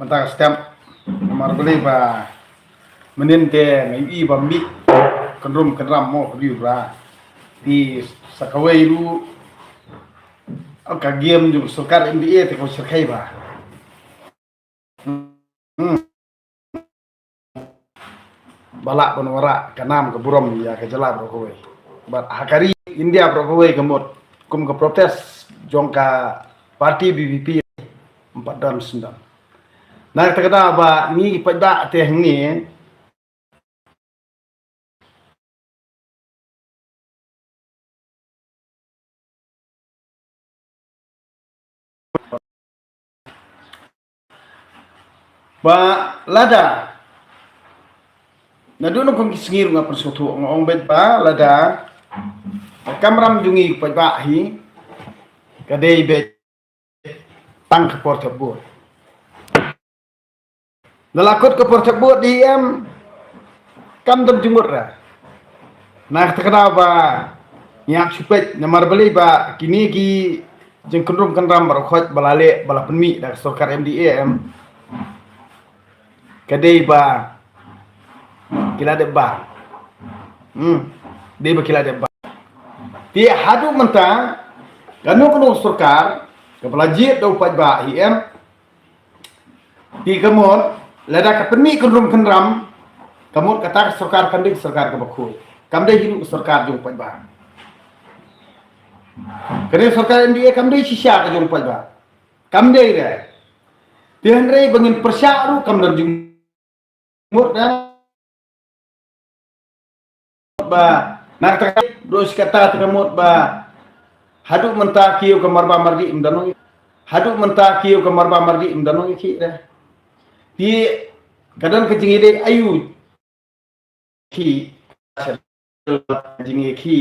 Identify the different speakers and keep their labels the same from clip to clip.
Speaker 1: Mentang setiap nomor beli ba meninte ngai bambi kenrum kenram mo riura di sakawai lu ka game ju sukar NBA te ko sirkai ba balak penwara kanam ke burom ya ke jala bro kowe bat hakari India bro kowe kemot kum ke protes jongka parti BBP 4 dan 9 nah terkena ba ni pada teh ni ba lada na doon kong kisngir nga persutu ngong bet ba lada kamram jungi pagbahi kadai bet tang ke portabut nalakot ke portabut di kam dan jumur ra nah terkena ba nyak supet namar beli ba kini ki jeng kendrum kendram barokot balale bala penmi dak sokar MDA kadai ba kila deba dia berkila deba dia hadu mentang kanu kanu surkar kepala jit do upat ba di kemon lada ka penmi kendrum kendram kamut kata surkar kandik surkar ka bakul kamde hiru surkar jung upat ba kene surkar NDA kamde sisya ka jung upat ba kamde re tihan re bangin persyaru kamdan jung mut ba nak terkait dos kata terkemut ba haduk mentah kiu ke marba mardi imdanong haduk mentah kiu ke marba mardi imdanong ki dah di kadang kecing ide ayu ki jingi ki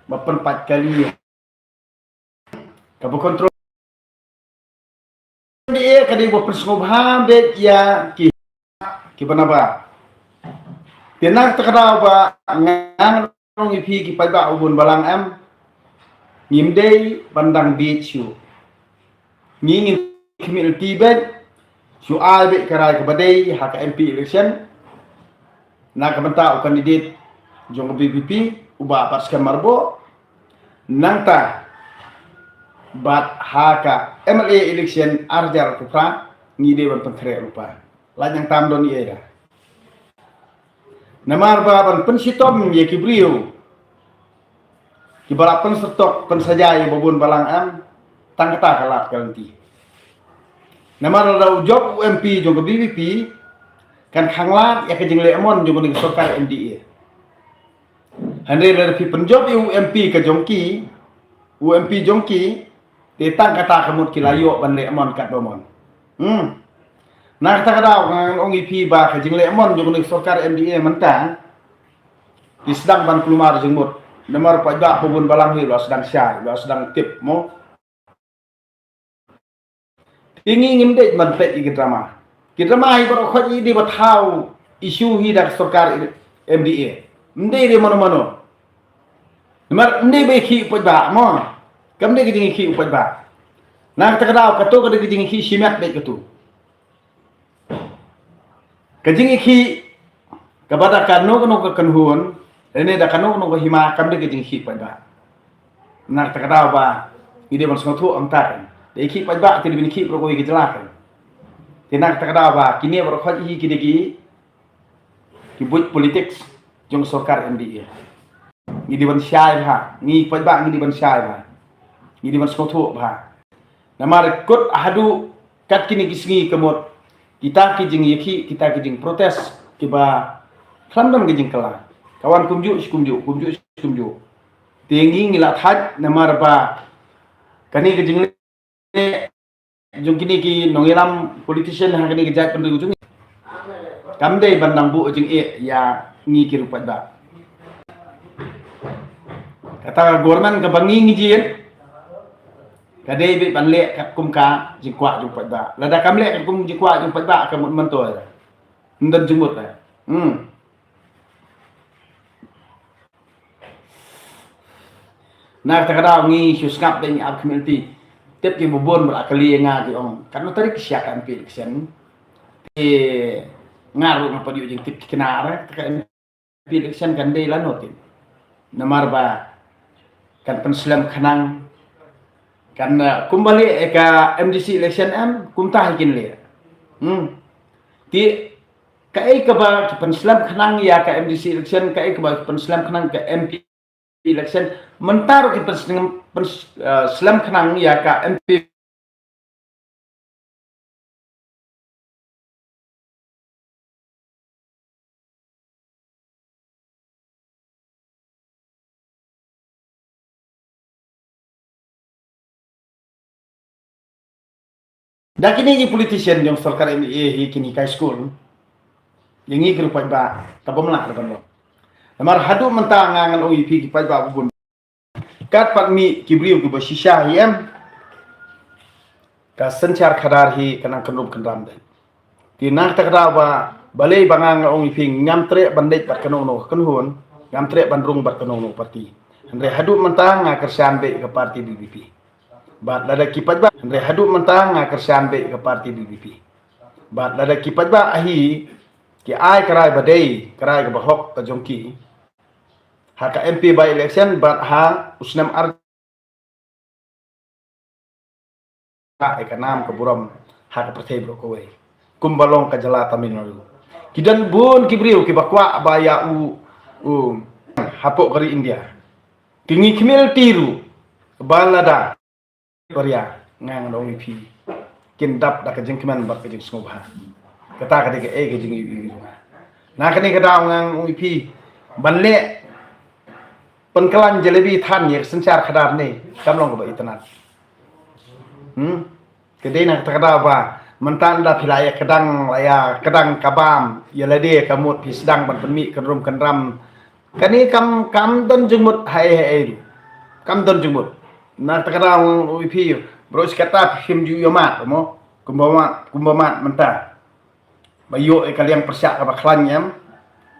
Speaker 1: bapen 4 kali kabu kontrol dia kadang buat persengobhan bet ya ki banaba Tinak terkenal ba ngang rong ipi ki paiba ubun balang ngimdei bandang bichu ngingin community bet su albe karai ke badai hak MP election na kabenta kandidat jong BBP uba pas marbo nangta bat haka MLA election arjar kupra ngide ban pentre lupa lanyang tamdon iya namar baban pensitom ye kibriu kibala pensetok pensajai babun balang tangkata kalat kalanti namar daw job UMP jong BBP kan khanglat ya kejing lemon jong ning sokar MDA hande dari penjob UMP ke jongki UMP jongki te tangkata kamut kilayo ban lemon kat bomon nah kata kadaw ngang ong ipi ba kajing lemon jong ning sokar MDA mentang isdang ban kelumar jengmut namar pajak pubun balang hi lo sedang syai lo sedang tip mo ingi ngimde man pet iki drama hi baro khot i di bathau isu hi dak sokar MDA mde di mano namar mde be khi pajak mo kamde kajing khi pajak nah kata kadaw kato kada kajing khi simat be katu kajing iki kepada kanu ke kenhun ini dah kanu ke hima kamde kajing iki pada nak takada ba ide ban sengatu angtar de iki pada ti bin iki pro ko iki jelakan tinak takada ba kini bro khot iki kidiki kibut politik jong sokar MDA ide ban syai ha ni pada ni ban syai ba ide ban sengatu ba namar kut ahadu kat kini kisngi kemot kita kijing yaki kita kijing protes kiba klandam kijing kala kawan kumju tinggi ngilat had namar ba kani kijing jung kini ki nongilam politician hang kini kijat pendu ujung kamde bandang bu jing ya ngi kirupat ba kata government ka bangi ngijin kadai be banle kat kumka jingkwa jumpat ba lada kamle kat kum jingkwa jumpat ba kamut mentor ndan jumut na takada ngi susngap ding ab community tep ki bubon berakali nga di ong karena tadi kesiakan election ngaruh ngapa dia jeung tip kenara ka MP election kan dei lanotin namar ba kan penslam kanang kan kumbali ka MDC election am kumtah hikin le ti kai ka ba penslam kanang ya ka MDC election kai ka ba penslam kanang ka MP election mentaro ki penslam kanang ya ka MP dah kini ni politician yang sarkar ini kini kai school yang ini kira pai ba tabam lah depan lo namar hadu mentang ngangan OEP ki pai ba bubun kat pat mi kibriu ki basisha yam ka sanchar khadar hi kanang kanum kandam dai ti nak takra ba balai bangang OEP ngam tre bandai pat kanong no kanhun ngam tre bandrung bat kanong no parti andre hadu mentang ngakersan be ke parti BBP bat lada kipat ba andre hadu mentang ngakersan be ke parti BBP bat lada kipat ba ahi ki ai karai badai karai ke bahok ka jongki ha ka MP by election bat ha usnam ar ka ekanam ke buram ha ka pertei bro kowe kumbalong ka jala Tamil Nadu kidan bun kibriu ki bakwa baya u hapok kari India tingi kemil tiru balada Korea ngang dong ipi kindap da ka jengkeman bar ka jeng sngobha kata ka de ke jeng ipi na ka ni ka daw ngang ipi banle penkelan jalebi than ye sencar khadar ni kamlong ka ba itanat kedai nak takada ba mentanda pilaya kedang laya kedang kabam yalade kamut pisdang ban penmi kenrum kenram kani kam don jumut hai kam don jumut na takada upi bros kata him ju yomat mo kumbamat menta bayo kaliang persyak ka bakhlanyam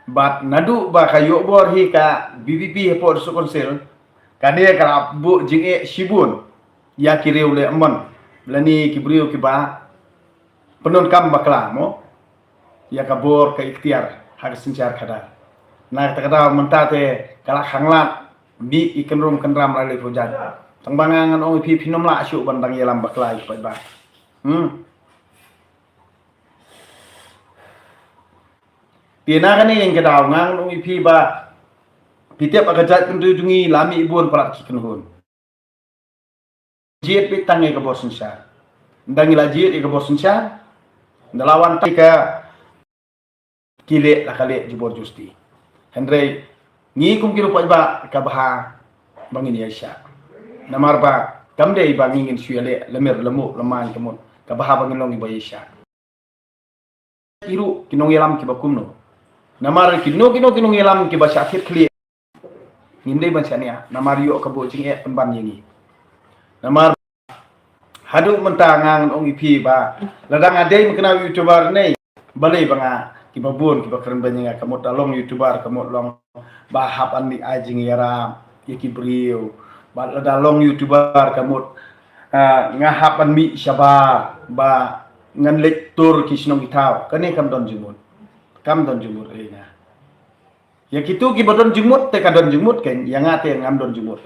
Speaker 1: bat nadu ba kayo bor hi ka BBP po su konsil kane ka bu jinge sibun ya kireu le amon lani kibriu kiba penon kam bakla mo ya kabor ka ikhtiar hak sencar kada na takada mentate kala khanglat bi ikenrum kenram rale hujan tangbangangan ong pi pinom la asyu bandang yelam bakla ipai ba pina kan yang kedaw ngang ong pi ba pitiap agajat kendujungi lami ibun parat kikenhun jiet pi tangi ke bor sensar ndangi la jiet ke bor sensar ndalawan ka kile la kale jubor justi hendrei ni kum kiro pa ka baha bangin yasha namar ba kamde ba ngin suyale lemer lemu leman kemun ka baha bangin long iba yasha iru kinong yelam ki bakumno namar kinong yelam ki ba syakit kli nginde ban sania namar yo ka bo jing e penban yingi namar hadu mentangang ong ipi ba ladang adai mengenal youtuber nei balai banga ki babun ki bakren banyanga kamot along youtuber kamot long bahap andi ajing yara yaki brio ba ladang youtuber kamot ngahapan mi syabar ba ngan lektur kisnong itaw kani kam don jumut ina ya kitu ki badon jumut te kadon jumut ken yang ate ngam don jumut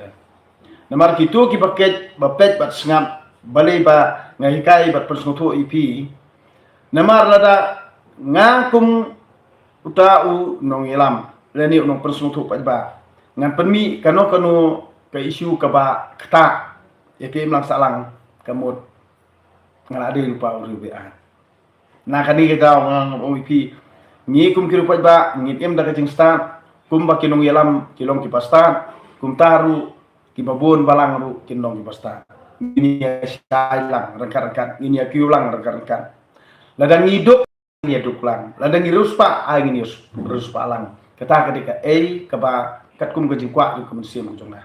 Speaker 1: namar kitu ki baket bapet bat sngam balai ba ngahikai bat persnutu ipi namar lada ngakum utau nong ilam leni nong persnutu pat ba ngan penmi kano ke isu ka ba kata ya ke imlang salang kamut ngalade lupa uribean na kani kita ngang ipi ngi kum kiru pat ba ngi em da kajing sta kum ba kinong ilam kilong ki pasta kum taru ki babon balang ru kinong ki pasta ini ya syailang rekan-rekan ini ya kiulang rekan-rekan ladang hidup ini ya duklang ladang iruspa ini ruspa lang kata ketika keba katkum kejingkwa di komunisi mujungna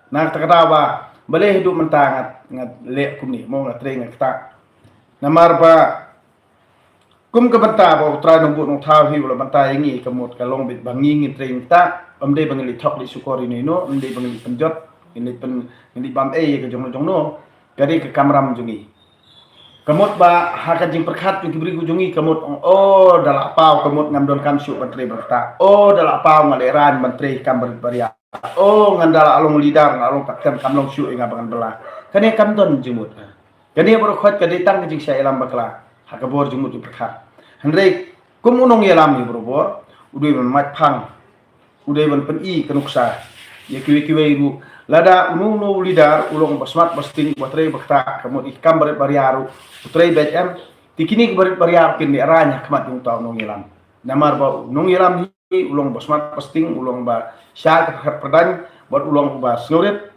Speaker 1: nah kata ba boleh hidup mentangat ngat le kum ni mau ngatre ngata namar ba kum ke benta ba utra nombut nong thau hi wala benta yangi kemut kalong bit bangi ngitre ngta amde bangli thok li sukori ni no amde bangli penjot ini bam ke jong no dari ke kamram jungi Kamot ba hakan jing perkat yung kibri kujungi kamot oh dala pau kamot ngamdon kam syuk menteri berta oh dala pau ngaleran menteri kam beria oh ngandala along lidar along takkan kamlong syuk inga bangan belah kane kam don jumut kane bro khot kade tang jing sya elam bakla hakabor jumut di perkat hendrei kum unong elam ni bro bor udui man mat phang udai ban pen i kanuksa ya kiwe ibu lada unung no lidar ulong basmat basting batrai bakta kamot ikam baret bariaru utrai BM tikini baret bariar pin di aranya kemat yung tau nong ilam namar ba nong ilam hi ulong basmat basting ulong ba sya perdan buat ulong ba snoret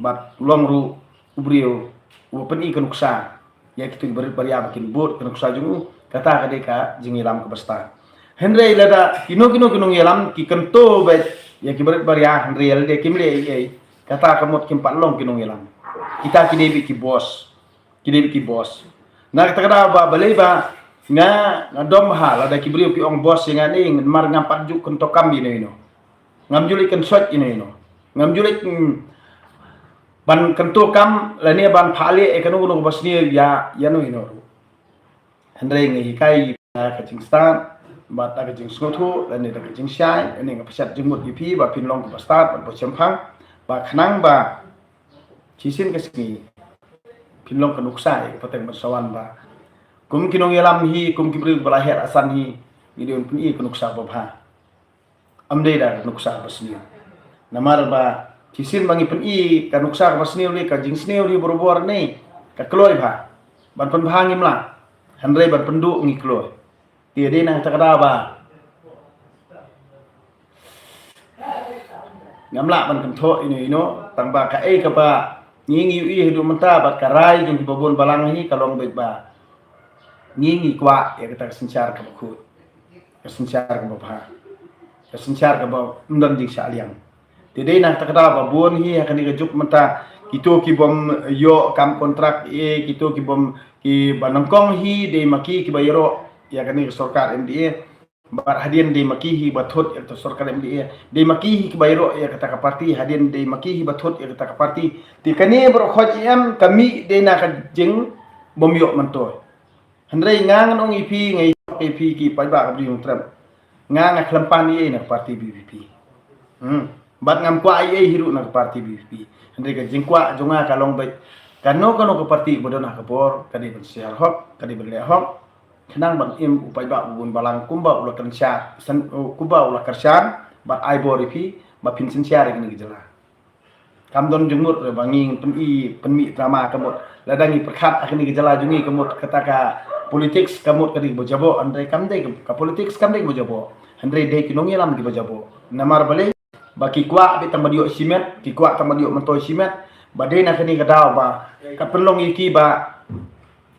Speaker 1: bat ulong ru ubrio pen i kanuksa ya kitu baret bariar bikin bot kanuksa jungu kata kadeka jingilam ke basta Henry lada kino ngelam ki kento bet ya ki berit baria Henry lada kimle ye kata kamot kim patlong kino ngelam kita kidebi ki bos na kata kada ba balai ba nga dom ha lada ki brio ki ong bos nga ni mar ngampat juk kento kam ino ngamjulik kan sot ino ngamjulik ban kento kam lani ban phale e kanu no basni ya no ino Henry ngi kai ka cingstan bat aga jing snotu dan ni daga jing syai ini ngapasat jengmut ipi ba pinlong ba start ba chempang ba khnang ba cisin kesini pinlong kanuksai pateng bersawan ba kum kinong yelam hi kum kibri balahir asan hi gideon pun i kanuksa ba bha amde da kanuksa basni namar ba cisin bangi pun i kanuksa basni li ka jing sneu li borobor ni ka kloi ba ban pun bhangim la handrei ban pendu ngi kloi dia nang takada ba ngamla ban kentho ino tangba ka ka ba ngingi hidu menta bat karai jung babon balang hi kalong bet ba ngingi kwa ya kita sencar ka bakut sencar ka babha sencar ka ba ndam jing saliang dia nang takada ba bon hi akan digajuk menta kita ki bom yo kam kontrak kita ki bom ki banangkong hi de maki ki bayro ya kani sarkar MDA bar hadian de makihi bathot ya sarkar MDA de makihi bayro ya kata ka parti hadian de makihi bathot ya kata ka parti ti kani bro khoj em kami de na ka jing bomyo manto handrei ngang ong ipi ngai ipi ki pai ba ka bri trap ngang klampan ye na parti BBP bat ngam kwa ye hiru na parti BBP handrei ka jing kwa jonga ka long bai kano ka parti bodona ka bor kadi ben siar hok kadi ben le hok kenang bang im upai ba bun balang kumba ulah kerja kumba ulah kerjaan bat ai boripi ba pinsin siar ini gejala kam don jumur banging penmi drama kamut ladangi perkhat akhini gejala jungi kamut kataka politik kamut kadi bojabo andre kamde ka politik kamde bojabo andre de kinongi lam di bojabo namar bale baki kwa be tamadio simet ki kwa tamadio mentoy simet badena kini kadau ba ka penlong iki ba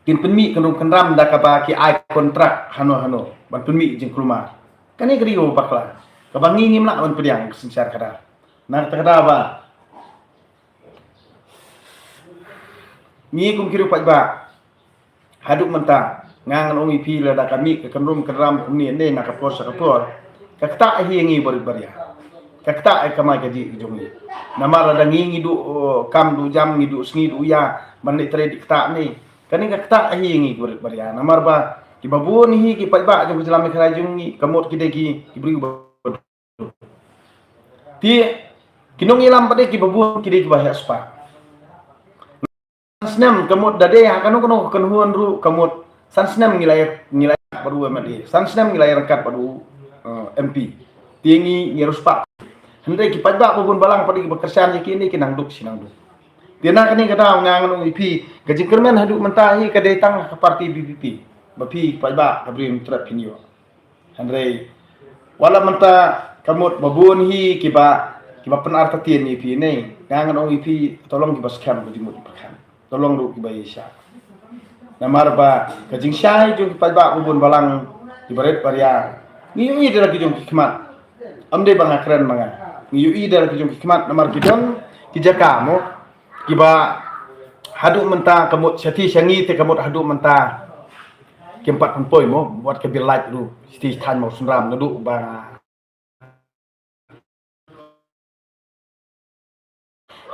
Speaker 1: kin penmi kanung kanram da ka ba ki ai kontrak hano ban penmi jing kelumar kani kriyo bakla ka bangi ngim la ban pediang sencar kada na kada ba ni kum kiru pat ba haduk menta ngangan ongi pi la da kami ke kanrum kanram kumni ne na ka por sa ka por ka ta hi ngi bor baria ka ta ai kamai ka ji jongi namara da ngi du kam du jam ngi du sngi du ya ban ni tre dik ta ni kani ka ta hi ngi bor baria namar ba ki babun hi ki pat ba jong jalam khara jungi kamot ki degi ki bri ti kinong ilam pade ki babun ki degi bahya spa sansnem kamot dade ha kanu kanhuan ru kamot sansnem ngilai baru MD sansnem ngilai rangkat baru MP tiengi nyeruspa hendak ki pat ba babun balang pade ki bekerjaan kini kinang duk sinang duk tiana kani kada ngangan IP gajing kermen haduk mentahi ka datang ke parti BBP bapi paiba kabrim trap pinyo handrei wala menta kamut babun hi kiba penarta tien IP nei ngangan IP tolong kiba scam bujimut pakhan tolong ru kiba isya namar ba gajing syai jung paiba babun balang ibaret paria ngiui dara kijung hikmat amde bang akran manga ngiui dara kijung hikmat namar kidon kijakamo kiba haduk menta kamut syati syangi te kamut haduk menta kempat penpoi mo buat ke bil light lu sti than mau sunram nuduk ba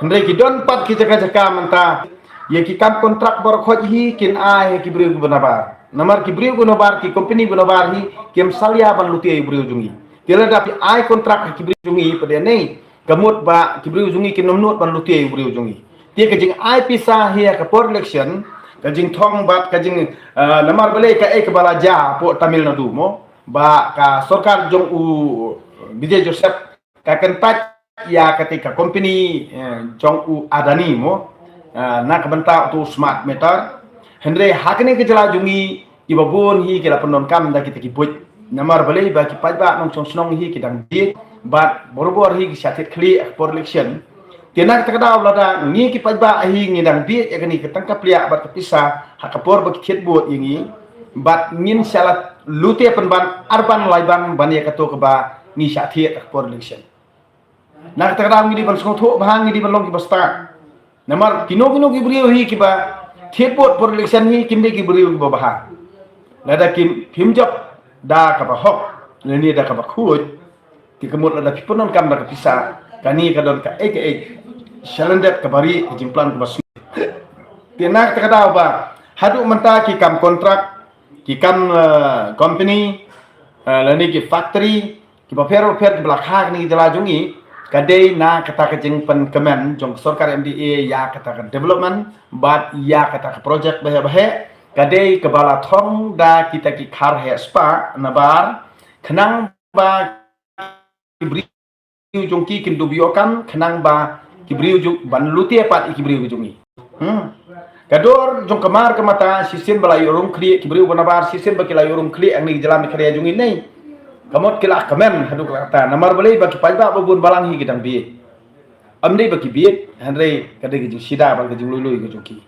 Speaker 1: Hendrei ki don pat ki jaka menta ye ki kam kontrak bor khoj hi kin a he ki brio gunabar namar ki brio gunabar ki company gunabar hi kem salia ban luti ai brio jungi tela dapi ai kontrak ki brio jungi pada nei kamut ba ki brio jungi ki nomnot ban luti ai brio jungi tie ka jing ai pisa hi ka por election ka jing thong bat ka jing namar bale ka ek bala ja po Tamil Nadu mo ba ka sorkar jong u Vijay Joseph ka kentat ya ketika company jong u Adani mo nak benta tu smart meter Henry hakne ke jela jungi ibabun hi kila penon kam da kita kiput namar bale ba ki pajba nong chong snong hi kidang di bat borobor hi satit kli for election tinak takada ulada ngi ki pajba hi ngidang di yakni ketangkap lia bat kepisa hakapor ba kithet buat yingi bat ngin salat lute penban arban laiban ban ya kato ba ngi satit for election nak takada ngi di ban song tho bahang ngi di ban long ki basta namar kino ki brio hi ki ba thiepot por election hi kimde ki brio ki baha lada kim himjop da ka ba hok leni da ka ba khuj ti kemut lada piponon kam da ka pisa kani ka don ka ek shalandet ka bari jimplan ka basu tinak takada ba hadu menta ki kam kontrak ki kam company leni ki factory ki ba fer ki belakang ni jala jungi kadai na kata kejeng pen kemen jong sorkar MDA ya kata ke development bat ya kata ke project bahe kadai kebala thong da kita ki khar he spa nabar khenang ba kibri jong ki kindu biokan khenang ba kibri jong ban luti pat kibri jongi kador jong kamar kemata sistem bala yorum kli kibri banabar sistem ba kila yorum kli ang ni jalan kriya jongi nei kamot kila kamen hadu kata namar balai bagi pajba babun balang hi gedang bi amdei bagi bi hanrei kadai gejing sida bal gejing lului gejoki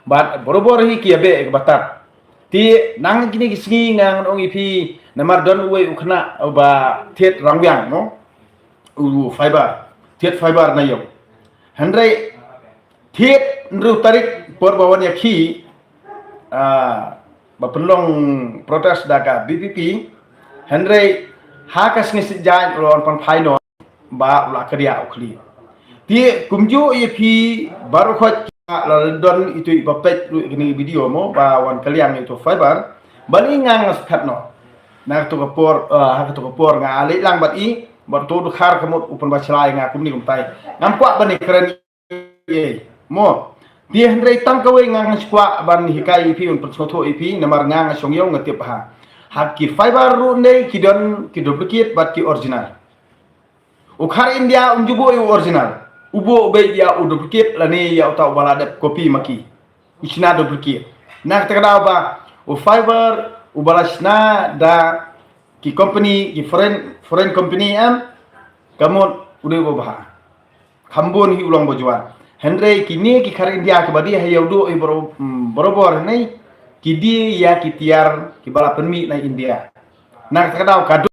Speaker 1: bat borobor hi ki abe ek batat ti nang kini kisngi ngang ong ipi namar don we ukna ba thet rangbyang no u fiber thet fiber na yo hanrei thet nru tarik por bawan yakhi ba penlong protes daga BPP hanrei hakas ngisi jan ron pan phaino ba ula kriya ukli ti kumju ipi baru khot la don itu bapet ini video mo ba wan kaliang itu fiber balingang skatno na to kapor ha to kapor nga ali lang bat i bar to khar kamot upon ba chlai nga kumni kumtai ngam kwa bani kren ye mo ti hendrei tang kawe ngang skwa ban hikai ipi un persotho ipi namar ngang songyong ngatip ha hakki fiber ru nei kidon ki duplicate bat ki original ukhar India unjubo yu original ubo be ya u duplicate lani ya uta bala dep copy maki isna duplicate nak takada ba u fiber u balasna da ki company ki foreign company am kamot ude bo bah khambon hi ulong bojuan henry kini ki khar India ke badi hayaudo e borobor nei kidi ya kitiar ki bala penmi na India nak takada kado